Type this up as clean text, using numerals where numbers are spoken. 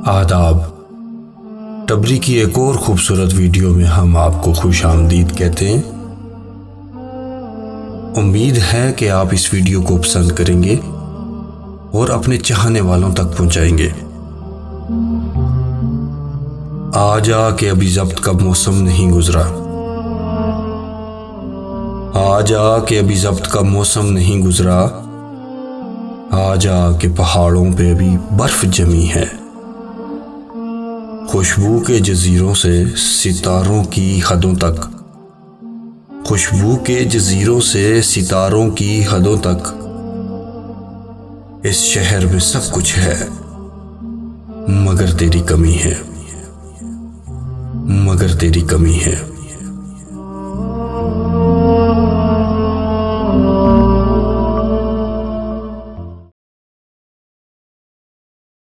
आदाब। टबरी की एक और खूबसूरत वीडियो में हम आपको खुश आमदीद कहते हैं। उम्मीद है कि आप इस वीडियो को पसंद करेंगे और अपने चाहने वालों तक पहुंचाएंगे। आज आके अभी जब्त का मौसम नहीं गुजरा, आज आके अभी जब्त का मौसम नहीं गुजरा, आज आके पहाड़ों पे अभी बर्फ जमी है। खुशबू के जजीरों से सितारों की हदों तक, खुशबू के जजीरों से सितारों की हदों तक इस शहर में सब कुछ है, मगर तेरी कमी है, मगर तेरी कमी है।